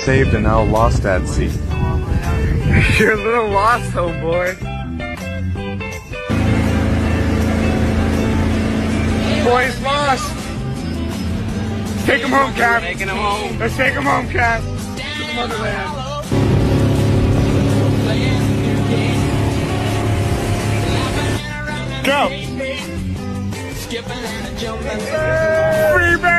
Saved and now lost at sea. You're a little lost, homeboy. Boy's lost. Take him home, Cap. Taking him home. Let's take him home, Cap. To the motherland. Go. Free